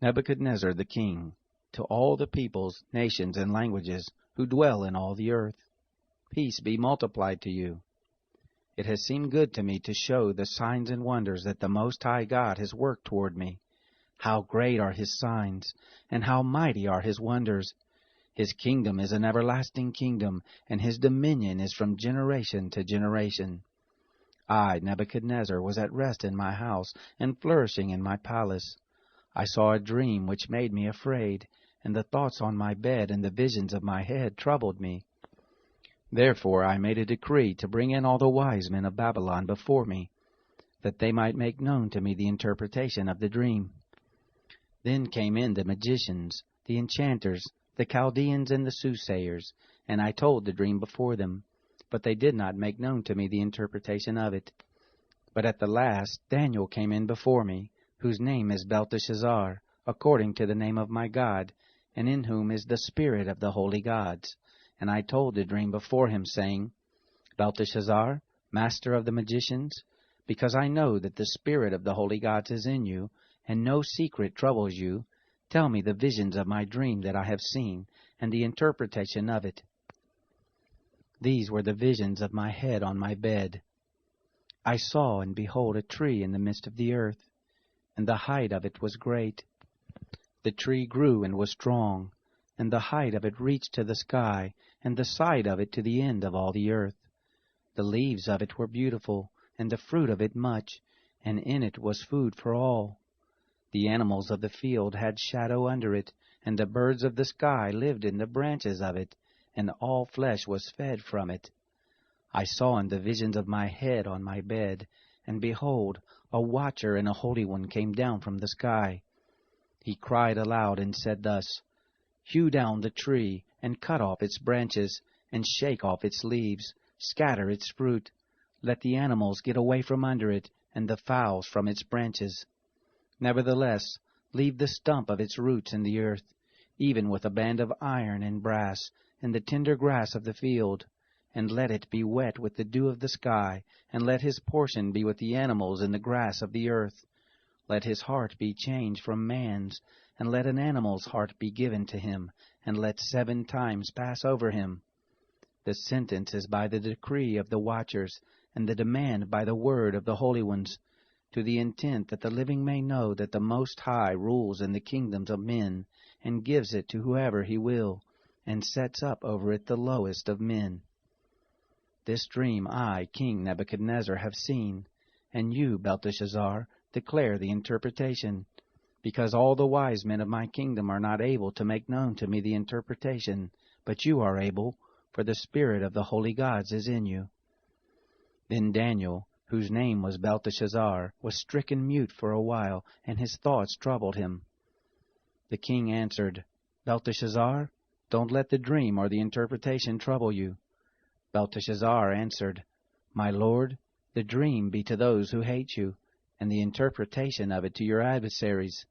Nebuchadnezzar the king, to all the peoples, nations, and languages who dwell in all the earth, peace be multiplied to you. It has seemed good to me to show the signs and wonders that the Most High God has worked toward me. How great are His signs, and how mighty are His wonders! His kingdom is an everlasting kingdom, and His dominion is from generation to generation. I, Nebuchadnezzar, was at rest in my house, and flourishing in my palace. I saw a dream which made me afraid, and the thoughts on my bed and the visions of my head troubled me. Therefore I made a decree to bring in all the wise men of Babylon before me, that they might make known to me the interpretation of the dream. Then came in the magicians, the enchanters, the Chaldeans, and the soothsayers, and I told the dream before them, but they did not make known to me the interpretation of it. But at the last Daniel came in before me, whose name is Belteshazzar, according to the name of my God, and in whom is the spirit of the holy gods. And I told the dream before him, saying, Belteshazzar, master of the magicians, because I know that the spirit of the holy gods is in you, and no secret troubles you, tell me the visions of my dream that I have seen, and the interpretation of it. These were the visions of my head on my bed. I saw, and behold, a tree in the midst of the earth, and the height of it was great. The tree grew and was strong, and the height of it reached to the sky, and the side of it to the end of all the earth. The leaves of it were beautiful, and the fruit of it much, and in it was food for all. The animals of the field had shadow under it, and the birds of the sky lived in the branches of it, and all flesh was fed from it. I saw in the visions of my head on my bed, and behold, a watcher and a holy one came down from the sky. He cried aloud and said thus, Hew down the tree, and cut off its branches, and shake off its leaves, scatter its fruit. Let the animals get away from under it, and the fowls from its branches. Nevertheless, leave the stump of its roots in the earth, even with a band of iron and brass, and the tender grass of the field. And let it be wet with the dew of the sky, and let his portion be with the animals in the grass of the earth. Let his heart be changed from man's, and let an animal's heart be given to him, and let 7 times pass over him. The sentence is by the decree of the watchers, and the demand by the word of the holy ones, to the intent that the living may know that the Most High rules in the kingdoms of men, and gives it to whoever he will, and sets up over it the lowest of men. This dream I, King Nebuchadnezzar, have seen, and you, Belteshazzar, declare the interpretation, because all the wise men of my kingdom are not able to make known to me the interpretation, but you are able, for the spirit of the holy gods is in you. Then Daniel, whose name was Belteshazzar, was stricken mute for a while, and his thoughts troubled him. The king answered, Belteshazzar, don't let the dream or the interpretation trouble you. Belteshazzar answered, My lord, the dream be to those who hate you, and the interpretation of it to your adversaries.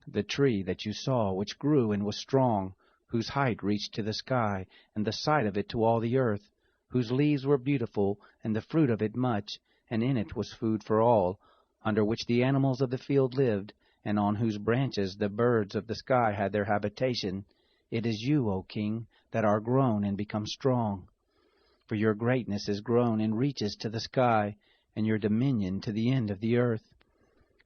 The tree that you saw, which grew and was strong, whose height reached to the sky, and the side of it to all the earth, whose leaves were beautiful, and the fruit of it much, and in it was food for all, under which the animals of the field lived, and on whose branches the birds of the sky had their habitation. It is you, O king, that are grown and become strong. For your greatness is grown and reaches to the sky, and your dominion to the end of the earth.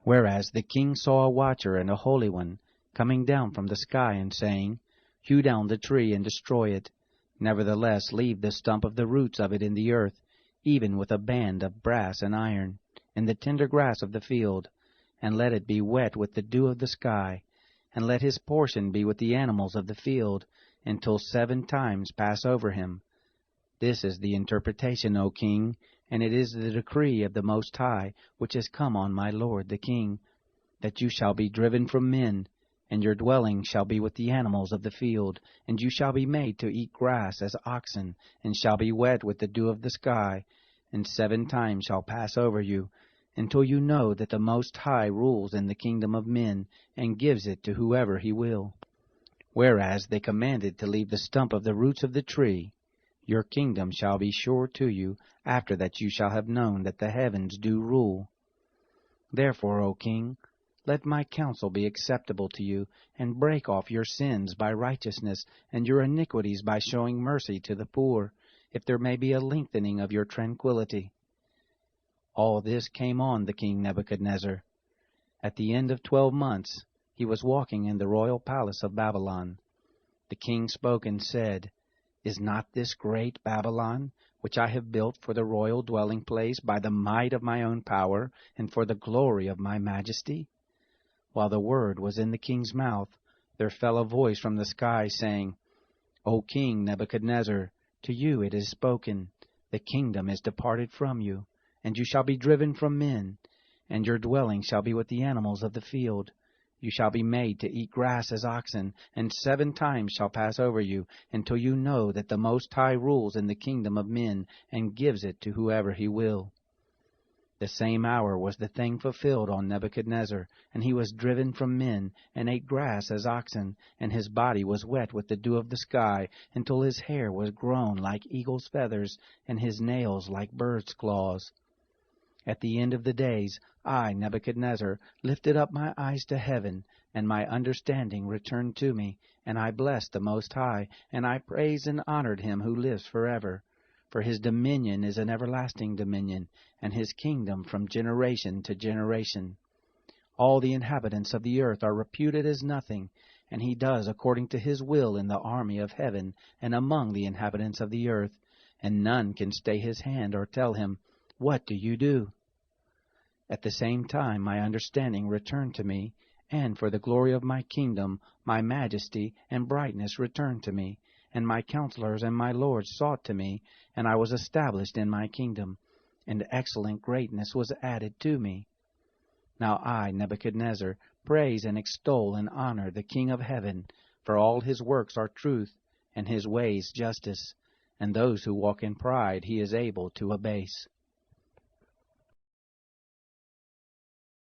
Whereas the king saw a watcher and a holy one coming down from the sky, and saying, Hew down the tree and destroy it. Nevertheless leave the stump of the roots of it in the earth, even with a band of brass and iron, in the tender grass of the field, and let it be wet with the dew of the sky, and let his portion be with the animals of the field, until 7 times pass over him. This is the interpretation, O king, and it is the decree of the Most High, which has come on my lord the king, that you shall be driven from men, and your dwelling shall be with the animals of the field, and you shall be made to eat grass as oxen, and shall be wet with the dew of the sky, and 7 times shall pass over you, until you know that the Most High rules in the kingdom of men, and gives it to whoever he will. Whereas they commanded to leave the stump of the roots of the tree, your kingdom shall be sure to you, after that you shall have known that the heavens do rule. Therefore, O king, Let my counsel be acceptable to you, and break off your sins by righteousness, and your iniquities by showing mercy to the poor, if there may be a lengthening of your tranquillity. All this came on the king Nebuchadnezzar. At the end of 12 months, he was walking in the royal palace of Babylon. The king spoke and said, Is not this great Babylon, which I have built for the royal dwelling place by the might of my own power, and for the glory of my majesty? While the word was in the king's mouth, there fell a voice from the sky, saying, O King Nebuchadnezzar, to you it is spoken, the kingdom is departed from you, and you shall be driven from men, and your dwelling shall be with the animals of the field. You shall be made to eat grass as oxen, and 7 times shall pass over you, until you know that the Most High rules in the kingdom of men, and gives it to whoever he will. The same hour was the thing fulfilled on Nebuchadnezzar, and he was driven from men, and ate grass as oxen, and his body was wet with the dew of the sky, until his hair was grown like eagle's feathers, and his nails like birds' claws. At the end of the days, I, Nebuchadnezzar, lifted up my eyes to heaven, and my understanding returned to me, and I blessed the Most High, and I praised and honored him who lives forever. For his dominion is an everlasting dominion, and his kingdom from generation to generation. All the inhabitants of the earth are reputed as nothing, and he does according to his will in the army of heaven and among the inhabitants of the earth, and none can stay his hand or tell him, What do you do? At the same time my understanding returned to me, and for the glory of my kingdom my majesty and brightness returned to me, and my counselors and my lords sought to me, and I was established in my kingdom, and excellent greatness was added to me. Now I, Nebuchadnezzar, praise and extol and honor the King of heaven, for all his works are truth, and his ways justice, and those who walk in pride he is able to abase.